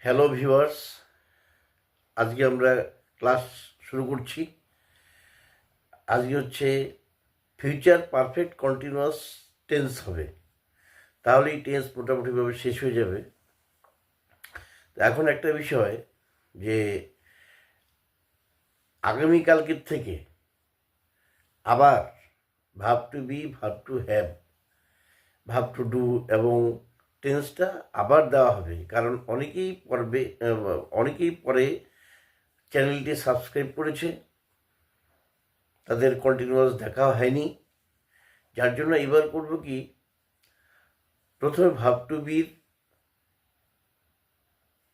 Hello viewers, আজকে আমরা class শুরু করছি। আজকে হচ্ছে ফিউচার পারফেক্ট কন্টিনিউয়াস টেন্স হবে, তাহলে এই টেন্স মোটামুটিভাবে শেষ হয়ে যাবে। তো এখন একটা বিষয় যে আগামীকালকের থেকে আবার verb to be, verb to have, verb to do এবং টেন্সটা আবার দেওয়া হবে, কারণ অনেকেই পরে চ্যানেলটি সাবস্ক্রাইব করেছে, তাদের কন্টিনিউয়াস দেখা হয়নি। যার জন্য এবার করব কি, প্রথমে ভার্ব টু বির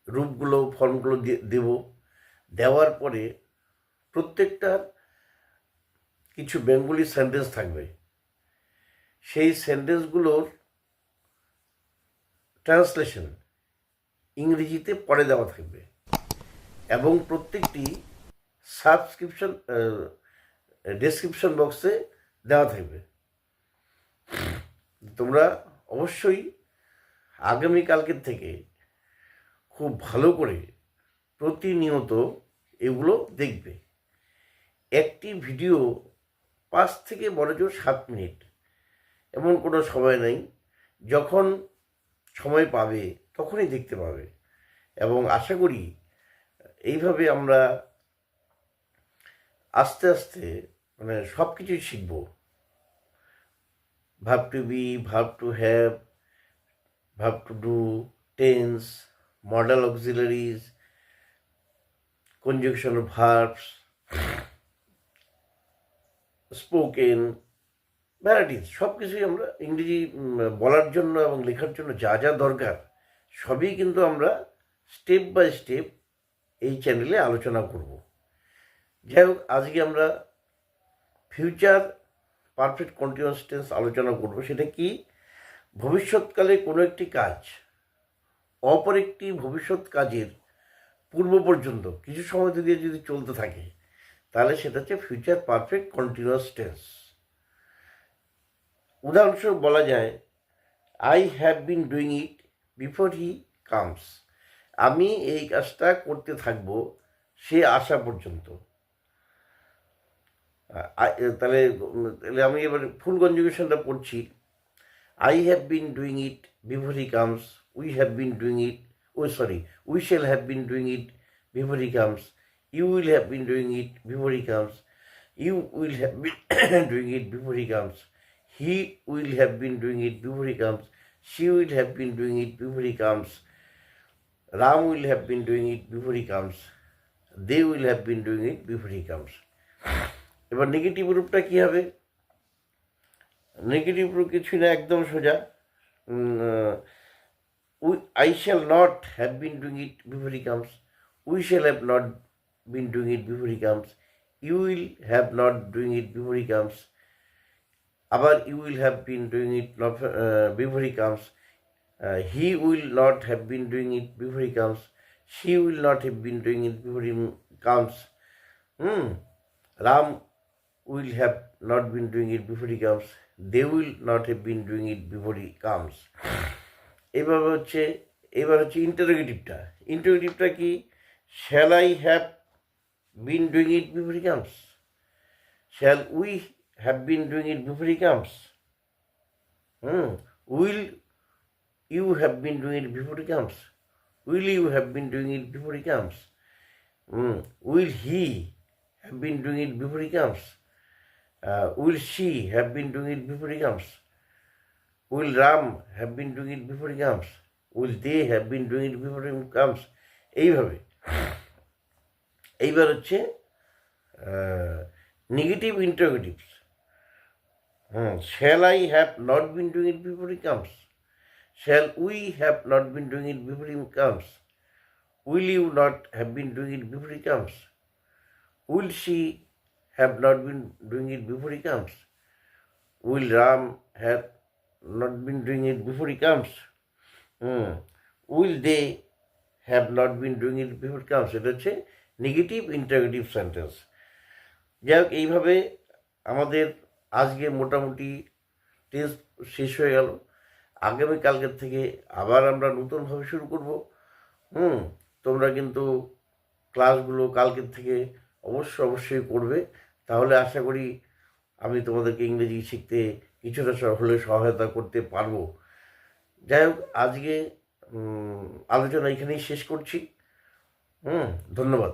রূপগুলো, ফর্মগুলো দেব। দেওয়ার পরে প্রত্যেকটার কিছু বেঙ্গলি সেন্টেন্স থাকবে, সেই সেন্টেন্সগুলোর ট্রান্সলেশন ইংরেজিতে পরে দেওয়া থাকবে এবং প্রত্যেকটি সাবস্ক্রিপশন ডেসক্রিপশন বক্সে দেওয়া থাকবে। তোমরা অবশ্যই আগামীকালকের থেকে খুব ভালো করে প্রতিনিয়ত এগুলো দেখবে। একটি ভিডিও 5 থেকে বড়জোর 7 মিনিট, এমন কোনো সময় নেই। যখন সময় পাবে তখনই দেখতে পাবে এবং আশা করি এইভাবে আমরা আস্তে আস্তে সব কিছুই শিখব। Verb to be, verb to have, verb to do, tense, modal auxiliaries, conjunction of verbs, spoken, varieties, সব কিছুই আমরা ইংরেজি বলার জন্য এবং লেখার জন্য যা যা দরকার সবই কিন্তু আমরা স্টেপ বাই স্টেপ এই চ্যানেলে আলোচনা করব। যাই হোক, আজকে আমরা ফিউচার পারফেক্ট কন্টিনিউয়াস টেন্স আলোচনা করব। সেটা কি, ভবিষ্যৎকালে কোনো একটি কাজ অপর একটি ভবিষ্যৎ কাজের পূর্ব পর্যন্ত কিছু সময় দিয়ে যদি চলতে থাকে, তাহলে সেটা হচ্ছে ফিউচার পারফেক্ট কন্টিনিউয়াস টেন্স। উদাহরণস্বরূপ বলা যায়, I have been doing it before he comes. আমি এই কাজটা করতে থাকবো সে আসা পর্যন্ত। তাহলে তাহলে আমি এবার ফুল কনজুগেশনটা পড়ছি। I have been doing it before he comes, we have been doing it, we shall have been doing it before he comes, you will have been doing it before he comes, you will have been doing it before he comes, he will have been doing it before he comes, she will have been doing it before he comes, Ram will have been doing it before he comes, they will have been doing it before he comes. এবার negative রূপটা কি হবে? Negative রূপ কিছুই না, একদম সোজা। I shall not have been doing it before he comes, we shall have not been doing it before he comes, you will have not doing it before he comes, আবার you will have been doing it not before he comes, he will not have been doing it before he comes, she will not have been doing it before he comes, Ram will have not been doing it before he comes, they will not have been doing it before he comes. এবার হচ্ছে ইন্টারোগেটিভটা। ইন্টারোগেটিভটা কি, shall I have been doing it before he comes, shall we have been doing it before he comes, will you have been doing it before he comes, will you have been doing it before he comes, will he have been doing it before he comes, will she have been doing it before he comes, will Ram have been doing it before he comes, will they have been doing it before he comes. এইভাবে এইবার হচ্ছে negative ইন্টারোগেটিভস। Shall I have not been doing it before he comes, shall we have not been doing it before he comes, will you not have been doing it before he comes, will she have not been doing it before he comes, will Ram have not been doing it before he comes, will they have not been doing it before he comes. এটা হচ্ছে negative interrogative sentence. যাই হোক, এইভাবে আমাদের আজকে মোটামুটি test শেষ হয়ে গেল। আগামীকালকের থেকে আবার আমরা নতুনভাবে শুরু করব। তোমরা কিন্তু ক্লাসগুলো কালকের থেকে অবশ্যই করবে, তাহলে আশা করি আমি তোমাদেরকে ইংরেজি শিখতে কিছুটা হলে সহায়তা করতে পারবো। যাই হোক, আজকে আলোচনা এখানেই শেষ করছি। ধন্যবাদ।